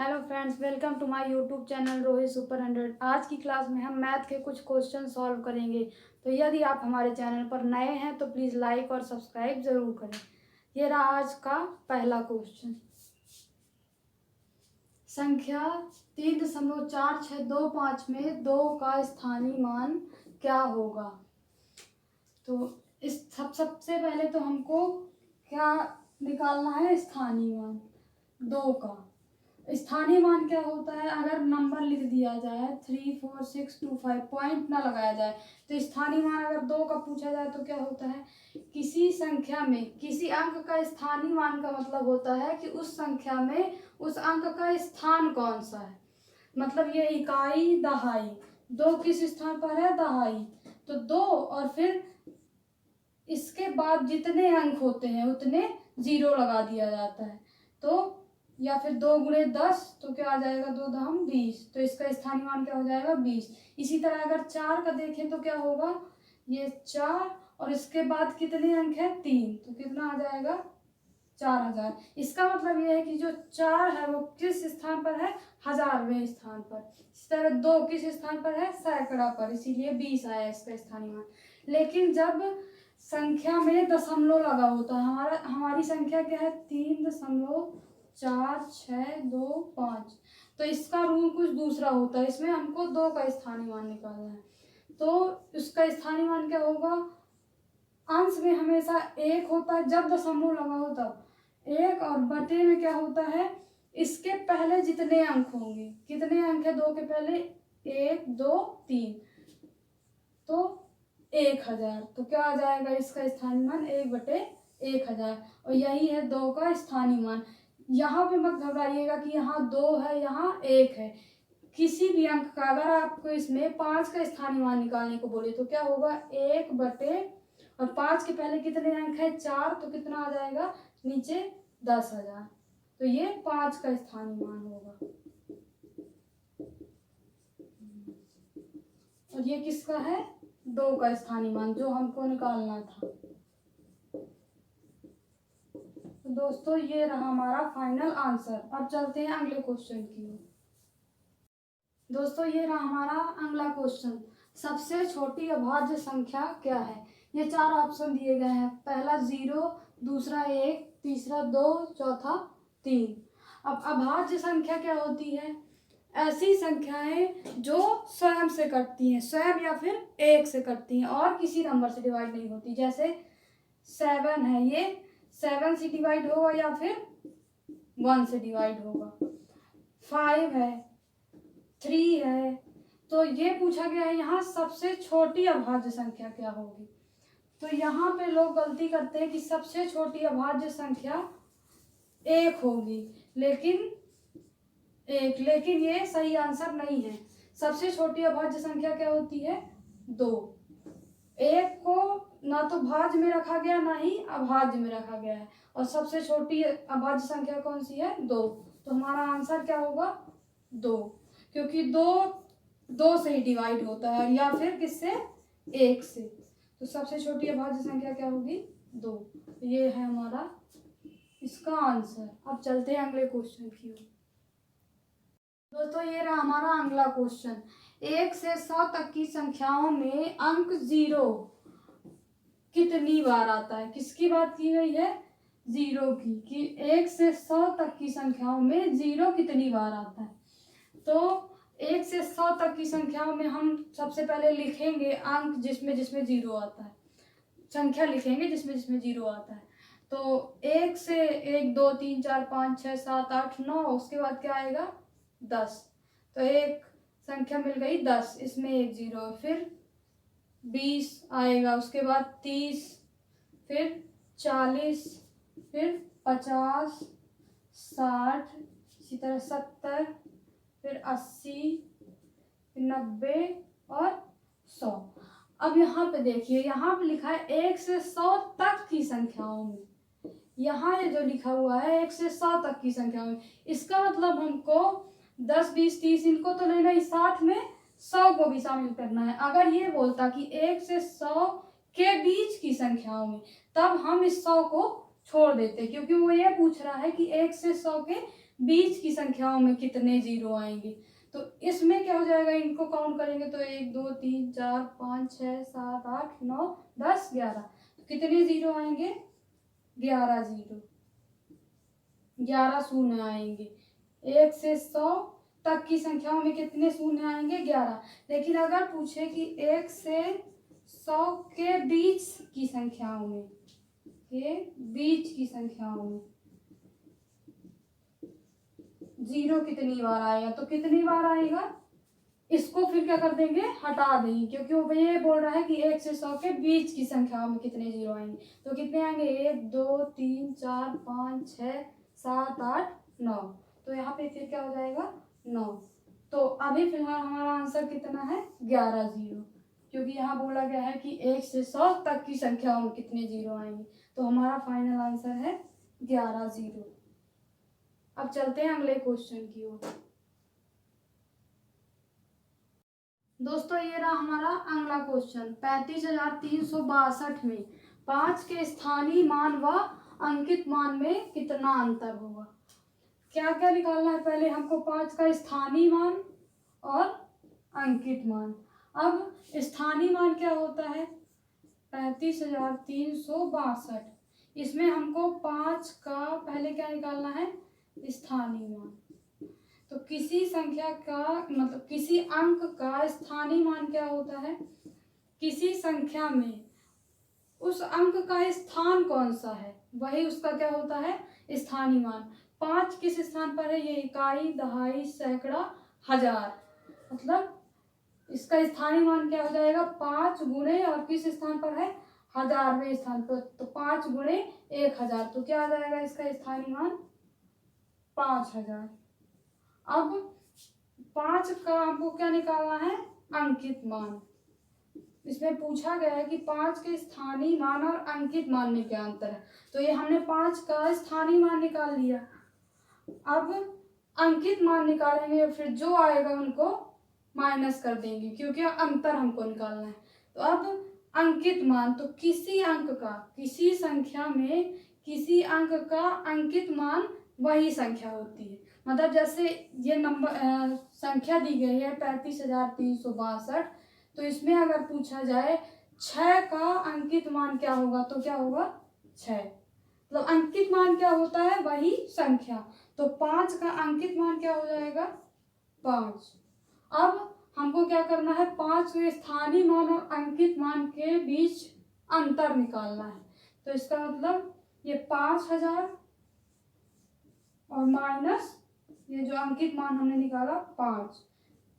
Hello friends, welcome to my YouTube channel Rohit super 100। आज की class में हम मैथ के कुछ क्वेश्चन सॉल्व करेंगे। तो यदि आप हमारे चैनल पर नए हैं तो प्लीज़ लाइक और सब्सक्राइब ज़रूर करें। ये रहा आज का पहला क्वेश्चन। संख्या 3.4625 में 2 का स्थानीय मान क्या होगा। तो इस सबसे पहले तो हमको क्या निकालना है, स्थानीय मान 2 का। स्थानीय मान क्या होता है, अगर नंबर लिख दिया जाए 34625, पॉइंट ना लगाया जाए, तो स्थानीय मान अगर 2 का पूछा जाए तो क्या होता है, किसी संख्या में किसी अंक का स्थानीय मान का मतलब होता है कि उस संख्या में उस अंक का स्थान कौन सा है। मतलब ये इकाई दहाई, 2 किस स्थान पर है, दहाई, तो 2 और फिर इसके बाद जितने अंक होते हैं उतने 0 लगा दिया जाता है। तो या फिर 2 गुणे 10 तो क्या आ जाएगा, 2 दाम 20, तो इसका स्थानीय मान क्या हो जाएगा, 20। इसी तरह अगर 4 का देखें तो क्या होगा, ये 4 और इसके बाद कितने अंक है, 3, तो कितना आ जाएगा, 4000। इसका मतलब यह है कि जो 4 है वो किस स्थान पर है, 1000वें स्थान पर। इस तरह 2 किस स्थान पर है, सैकड़ा पर, इसीलिए 20 आया इसका स्थानीय मान। लेकिन जब संख्या में दशमलव लगा होता है, हमारी संख्या क्या है, 3.4625, तो इसका रूल कुछ दूसरा होता है। इसमें हमको 2 का स्थानीय मान निकालना है, तो इसका स्थानीय मान क्या होगा, अंश में हमेशा 1 होता है, जब दशमलव लगा हो तब 1, और बटे में क्या होता है, इसके पहले जितने अंक होंगे, कितने अंक है 2 के पहले, 1 2 3, तो 1000। तो क्या आ जाएगा इसका स्थानीय मान, 1/1000, और यही है 2 का स्थानीय मान। यहाँ पे मत घबराइएगा कि यहाँ 2 है यहाँ 1 है। किसी भी अंक का अगर आपको इसमें 5 का स्थानीय मान निकालने को बोले तो क्या होगा, 1 बटे, और 5 के पहले कितने अंक है, 4, तो कितना आ जाएगा नीचे 10,000। तो ये 5 का स्थानीय मान होगा। और ये किसका है, 2 का स्थानीय मान जो हमको निकालना था। तो दोस्तों ये रहा हमारा फाइनल आंसर। अब चलते हैं अगले क्वेश्चन की ओर। दोस्तों ये रहा हमारा अगला क्वेश्चन। सबसे छोटी अभाज्य संख्या क्या है। ये 4 ऑप्शन दिए गए हैं, पहला 0, दूसरा 1, तीसरा 2, चौथा 3। अब अभाज्य संख्या क्या होती है, ऐसी संख्याएं जो स्वयं से कटती हैं, स्वयं या फिर 1 से कटती हैं और किसी नंबर से डिवाइड नहीं होती। जैसे 7 है, ये 7 से डिवाइड होगा या फिर 1 से डिवाइड होगा। 5 है, 3 है। तो ये पूछा गया है यहाँ सबसे छोटी अभाज्य संख्या क्या होगी। तो यहाँ पे लोग गलती करते हैं कि सबसे छोटी अभाज्य संख्या 1 होगी, लेकिन ये सही आंसर नहीं है। सबसे छोटी अभाज्य संख्या क्या होती है, 2। 1 को ना तो भाज्य में रखा गया ना ही अभाज्य में रखा गया है, और सबसे छोटी अभाज्य संख्या कौन सी है, 2। तो हमारा आंसर क्या होगा, 2, क्योंकि 2 से ही डिवाइड होता है या फिर किससे, 1 से। तो सबसे छोटी अभाज्य संख्या क्या होगी, 2। ये है हमारा इसका आंसर। अब चलते हैं अगले क्वेश्चन की ओर। दोस्तों ये रहा हमारा अगला क्वेश्चन। 1 से 100 तक की संख्याओं में अंक 0 कितनी बार आता है। किसकी बात की गई है, 0 की, कि 1 से 100 तक की संख्याओं में 0 कितनी बार आता है। तो 1 से 100 तक की संख्याओं में हम सबसे पहले लिखेंगे अंक जिसमें 0 आता है, संख्या लिखेंगे जिसमें 0 आता है। तो 1 से 1 2 3 4 5 6 7 8 9, उसके बाद क्या आएगा, 10। तो एक संख्या मिल गई 10, इसमें 1 0, फिर 20 आएगा, उसके बाद 30, फिर 40, फिर 50, 60, इसी तरह 70, फिर 80, फिर 90 और 100। अब यहाँ पे देखिए, यहाँ पे लिखा है 1 से 100 तक की संख्याओं में। यहाँ ये जो लिखा हुआ है 1 से 100 तक की संख्याओं में, इसका मतलब हमको 10 20 30 इनको तो लेना ही, साथ में 100 को भी शामिल करना है। अगर ये बोलता कि 1 से 100 के बीच की संख्याओं में, तब हम इस 100 को छोड़ देते, क्योंकि वो ये पूछ रहा है कि 1 से 100 के बीच की संख्याओं में कितने जीरो आएंगे। तो इसमें क्या हो जाएगा, इनको काउंट करेंगे तो 1 2 3 4 5 6 7 8 9 10 11, तो कितने जीरो आएंगे, 11 जीरो, 11 शून्य आएंगे। 1 से 100 तक की संख्याओं में कितने शून्य आएंगे, 11। लेकिन अगर पूछे कि 1 से 100 के बीच की संख्याओं में, के बीच की संख्याओं में जीरो कितनी बार आएगा, तो कितनी बार आएगा, इसको फिर क्या कर देंगे, हटा देंगे, क्योंकि वो ये बोल रहा है कि 1 से 100 के बीच की संख्याओं में कितने जीरो आएंगे। तो कितने आएंगे, 1 2 3 4 5 6 7 8 9, तो यहाँ पे फिर क्या हो जाएगा, 9। तो अभी फिलहाल हमारा आंसर कितना है, 11 जीरो, क्योंकि यहाँ बोला गया है कि 1 से 100 तक की संख्याओं में कितने जीरो आएंगे। तो हमारा फाइनल आंसर है 11 जीरो। अब चलते हैं अगले क्वेश्चन की ओर। दोस्तों ये रहा हमारा अगला क्वेश्चन। 35,362 में 5 के स्थानीय मान व अंकित मान में कितना अंतर होगा। क्या क्या निकालना है, पहले हमको 5 का स्थानीय मान और अंकित मान। अब स्थानीय मान क्या होता है, 35,362, इसमें हमको 5 का पहले क्या निकालना है, स्थानीय मान। तो किसी संख्या का मतलब किसी अंक का स्थानीय मान क्या होता है, किसी संख्या में उस अंक का स्थान कौन सा है वही उसका क्या होता है, स्थानीय मान। 5 किस स्थान पर है, ये इकाई, दहाई, सैकड़ा, हजार, मतलब इसका स्थानीय मान क्या हो जाएगा, 5 गुणे, और किस स्थान पर है, 1000वें स्थान पर, तो 5 गुणे 1000, तो क्या आ जाएगा इसका स्थानीय मान, 5000। अब 5 का हमको क्या निकालना है, अंकित मान। इसमें पूछा गया है कि 5 के स्थानीय मान और अंकित मान में क्या अंतर है। तो ये हमने 5 का स्थानीय मान निकाल लिया। अब अंकित मान निकालेंगे, फिर जो आएगा उनको माइनस कर देंगे, क्योंकि अंतर हमको निकालना है। तो अब अंकित मान, तो किसी अंक का, किसी संख्या में किसी अंक का अंकित मान वही संख्या होती है। मतलब जैसे ये नंबर संख्या दी गई है 35,362, तो इसमें अगर पूछा जाए 6 का अंकित मान क्या होगा, तो क्या होगा, 6। तो अंकित मान क्या होता है, वही संख्या। तो 5 का अंकित मान क्या हो जाएगा, 5। अब हमको क्या करना है, 5 के स्थानीय मान और अंकित मान के बीच अंतर निकालना है। तो इसका मतलब ये 5000 और माइनस ये जो अंकित मान हमने निकाला 5,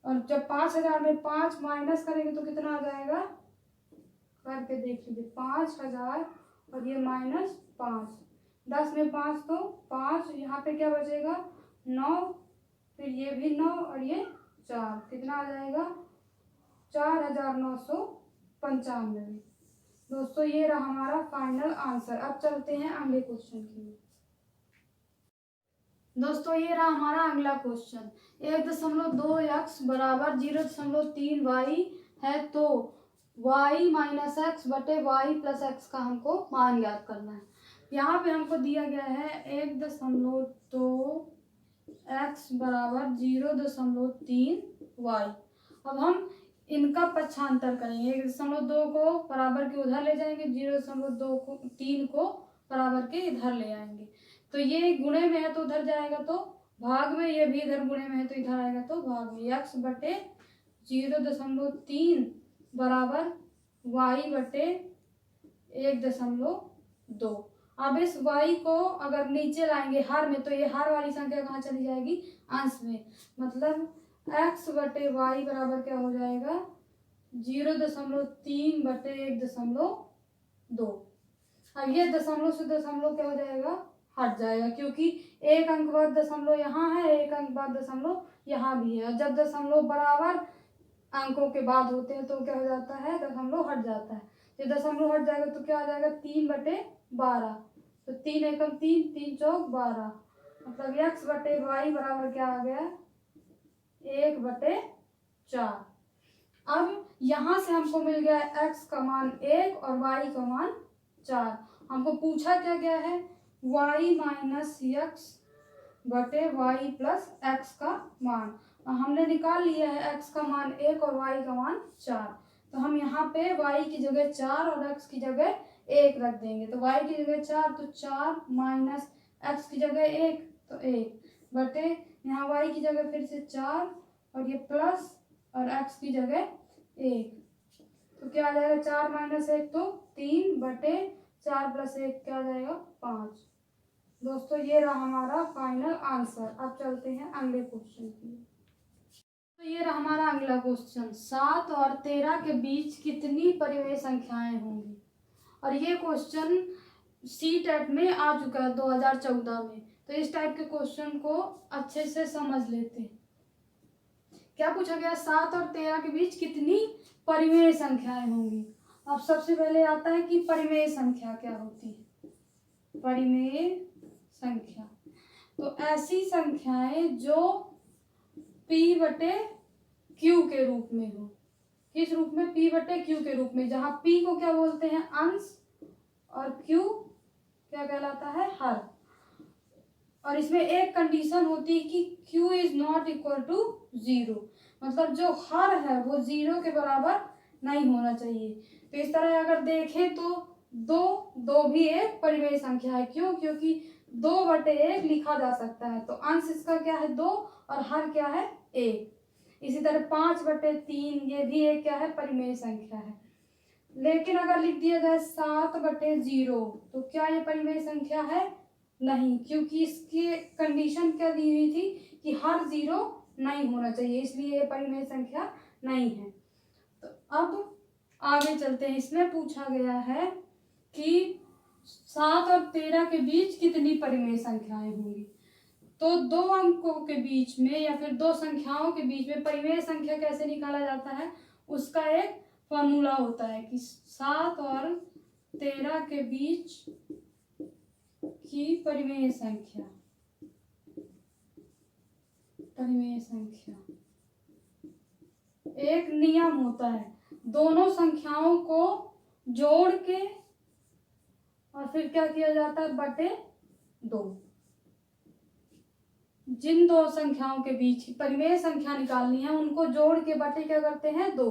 और जब 5000 में 5 माइनस करेंगे तो कितना आ जाएगा, करके देख लीजिए, 5000 और ये माइनस 5, 10 में 5 तो 5, यहाँ पे क्या बचेगा, 9, फिर ये भी 9 और ये 4, कितना आ जाएगा, 4995। दोस्तों ये रहा हमारा फाइनल आंसर। अब चलते हैं अगले क्वेश्चन की। दोस्तों ये रहा हमारा अगला क्वेश्चन। 1.2x बराबर 0.3y है, तो y माइनस एक्स बटे वाई प्लस एक्स का हमको मान ज्ञात करना है। यहाँ पे हमको दिया गया है 1.2x बराबर 0.3y। अब हम इनका पक्षांतर करेंगे, 1.2 को बराबर के उधर ले जाएंगे, 0.3 को बराबर के इधर ले आएंगे। तो ये गुणे में है तो उधर जाएगा तो भाग में, ये भी इधर गुणे में है तो इधर आएगा तो भाग में। x बटे 0.3 बराबर y बटे 1.2। अब इस y को अगर नीचे लाएंगे हर में, तो ये हर वाली संख्या कहाँ चली जाएगी, अंश में। मतलब x बटे y बराबर क्या हो जाएगा, 0.3 बटे 1.2। अब ये दशमलव से दशमलव क्या हो जाएगा, हट जाएगा, क्योंकि एक अंक बाद दशमलव यहाँ है, एक अंक बाद दशमलव यहाँ भी है। जब दशमलव बराबर अंकों के बाद होते हैं तो क्या हो जाता है, दशमलव हट जाता है। जब दशमलव हट जाएगा तो क्या आ जाएगा, 3/12। तो 3 एकम 3, 3 चौक 12, मतलब x बटे वाई बराबर क्या आ गया, 1/4। अब यहाँ से हमको मिल गया x का मान 1 और y का मान 4। हमको पूछा क्या गया है, y माइनस एक्स बटे वाई प्लस एक्स का मान। हमने निकाल लिया है एक्स का मान 1 और वाई का मान 4। तो हम यहाँ पे वाई की जगह 4 और एक्स की जगह 1 रख देंगे। तो वाई की जगह 4 तो 4 माइनस एक्स की जगह 1 तो 1 बटे यहाँ वाई की जगह फिर से 4 और ये प्लस और एक्स की जगह 1। तो क्या आ जाएगा 4 माइनस 1 तो 3 बटे 4 प्लस 1 क्या आ जाएगा 5। दोस्तों ये रहा हमारा फाइनल आंसर। अब चलते हैं अगले क्वेश्चन की। तो ये रहा हमारा अगला क्वेश्चन, 7 और 13 के बीच कितनी परिमेय संख्याएं होंगी। और ये क्वेश्चन CTET में आ चुका है 2014 में। तो इस टाइप के क्वेश्चन को अच्छे से समझ लेते हैं। क्या पूछा गया, 7 और 13 के बीच कितनी परिमेय संख्याएं होंगी। अब सबसे पहले आता है कि परिमेय संख्या क्या होती है। परिमेय संख्या तो ऐसी संख्याएं जो P बटे Q के रूप में हो। किस रूप में, P बटे Q के रूप में, जहां P को क्या बोलते हैं अंश और Q क्या कहलाता है हर। और इसमें एक कंडीशन होती है कि Q is not equal to 0, मतलब जो हर है वो 0 के बराबर नहीं होना चाहिए। तो इस तरह अगर देखें तो दो भी एक परिमेय संख्या है। क्यों, क्योंकि 2 बटे 1 लिखा जा सकता है। तो अंश इसका क्या है 2 और हर क्या है 1। इसी तरह 5 बटे 3 ये भी एक क्या है परिमेय संख्या है। लेकिन अगर लिख दिया जाए 7 बटे 0 तो क्या ये परिमेय संख्या है, नहीं, क्योंकि इसकी कंडीशन क्या दी हुई थी कि हर 0 नहीं होना चाहिए, इसलिए ये परिमेय संख्या नहीं है। तो अब आगे चलते हैं। इसमें पूछा गया है कि 7 और 13 के बीच कितनी परिमेय संख्याएं होंगी। तो दो अंकों के बीच में या फिर दो संख्याओं के बीच में परिमेय संख्या कैसे निकाला जाता है, उसका एक फॉर्मूला होता है कि 7 और 13 के बीच की परिमेय संख्या एक नियम होता है, दोनों संख्याओं को जोड़ के और फिर क्या किया जाता है बटे 2। जिन दो संख्याओं के बीच की परिमेय संख्या निकालनी है उनको जोड़ के बटे क्या करते हैं 2।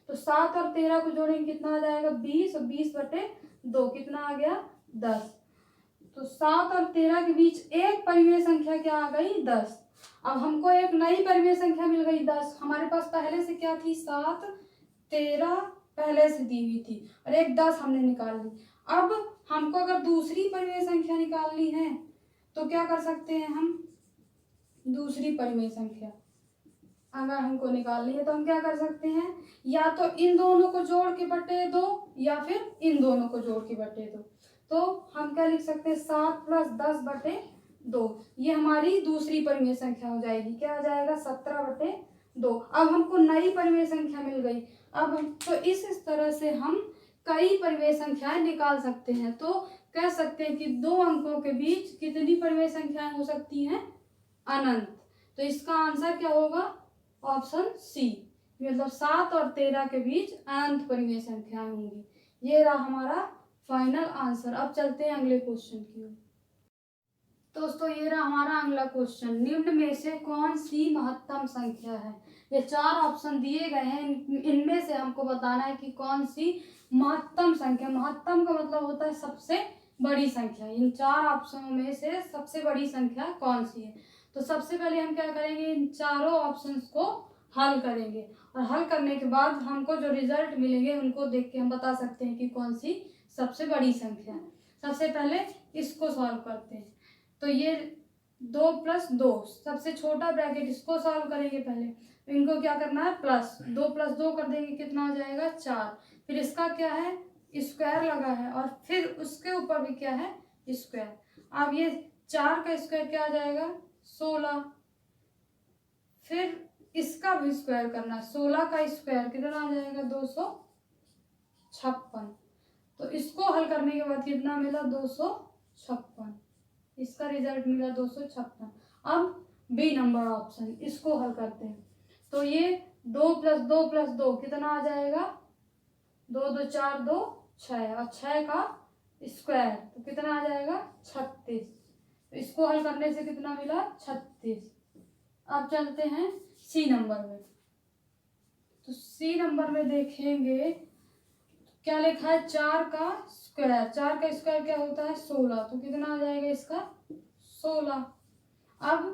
तो 7 और 13 को जोड़ेंगे कितना आ जाएगा 20 और 20 बटे 2 कितना आ गया 10। तो 7 और 13 के बीच एक परिमेय संख्या क्या आ गई 10। अब हमको एक नई परिमेय संख्या मिल गई 10। हमारे पास पहले से क्या थी 7 13 पहले से दी हुई थी और एक 10 हमने निकाल ली। अब हमको अगर दूसरी परिमेय संख्या निकालनी है तो क्या कर सकते हैं हम, दूसरी परिमेय संख्या अगर हमको निकालनी है तो हम क्या कर सकते हैं, या तो इन दोनों को जोड़ के बटे 2 या फिर इन दोनों को जोड़ के बटे 2। तो हम क्या लिख सकते हैं 7 प्लस 10 बटे 2, ये हमारी दूसरी परिमेय संख्या हो जाएगी। क्या आ जाएगा 17 बटे 2। अब हमको नई परिमेय संख्या मिल गई। अब हम तो इस तरह से हम कई परिमेय संख्याएं निकाल सकते हैं। तो कह सकते हैं कि दो अंकों के बीच कितनी परिमेय संख्याएं हो सकती हैं, अनंत। तो इसका आंसर क्या होगा ऑप्शन सी, मतलब 7 और 13 के बीच अनंत परिमेय संख्याएं होंगी। ये रहा हमारा फाइनल आंसर। अब चलते हैं अगले क्वेश्चन की ओर। दोस्तों ये रहा हमारा अगला क्वेश्चन, निम्न में से कौन सी महत्तम संख्या है। ये 4 ऑप्शन दिए गए हैं, इनमें से हमको बताना है कि कौन सी महत्तम संख्या। महत्तम का मतलब होता है सबसे बड़ी संख्या। इन 4 ऑप्शनों में से सबसे बड़ी संख्या कौन सी है। तो सबसे पहले हम क्या करेंगे, इन चारों ऑप्शंस को हल करेंगे और हल करने के बाद हमको जो रिजल्ट मिलेंगे उनको देख के हम बता सकते हैं कि कौन सी सबसे बड़ी संख्या है। सबसे पहले इसको सॉल्व करते हैं। तो ये 2 प्लस 2 सबसे छोटा ब्रैकेट, इसको सॉल्व करेंगे पहले। इनको क्या करना है प्लस 2 प्लस 2 कर देंगे कितना आ जाएगा 4। फिर इसका क्या है स्क्वायर लगा है और फिर उसके ऊपर भी क्या है स्क्वायर। अब ये 4 का स्क्वायर क्या आ जाएगा 16। फिर इसका भी स्क्वायर करना, 16 का स्क्वायर कितना आ जाएगा 256। तो इसको हल करने के बाद कितना मिला 256। इसका रिजल्ट मिला 256। अब बी नंबर ऑप्शन, इसको हल करते हैं। तो ये 2 प्लस 2 प्लस 2 कितना आ जाएगा 2 2 4 2 6 और 6 का स्क्वायर तो कितना आ जाएगा 36। इसको हल करने से कितना मिला 36। अब चलते हैं सी नंबर में। तो सी नंबर में देखेंगे क्या लिखा है 4 का स्क्वायर। 4 का स्क्वायर क्या होता है 16, तो कितना आ जाएगा इसका 16। अब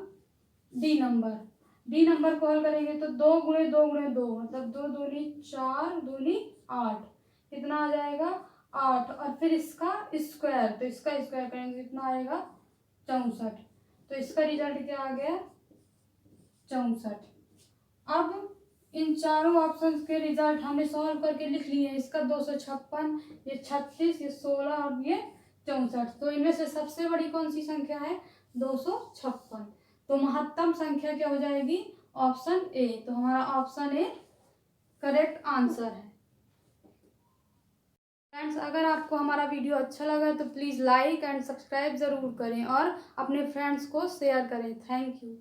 डी नंबर को हल करेंगे तो 2 गुणे 2 गुणे 2 मतलब 2 दूनी 4 दूनी 8, कितना आ जाएगा 8। और फिर इसका स्क्वायर, तो इसका स्क्वायर करेंगे कितना आएगा 64। तो इसका रिजल्ट क्या आ गया 64। अब इन चारों ऑप्शंस के रिजल्ट हमने सॉल्व करके लिख लिए। इसका 256, ये 36, ये 16 और ये 64। तो इनमें से सबसे बड़ी कौन सी संख्या है 256। तो महत्तम संख्या क्या हो जाएगी ऑप्शन ए। तो हमारा ऑप्शन ए करेक्ट आंसर है। फ्रेंड्स, अगर आपको हमारा वीडियो अच्छा लगा तो प्लीज़ लाइक एंड सब्सक्राइब ज़रूर करें और अपने फ्रेंड्स को शेयर करें। Thank you.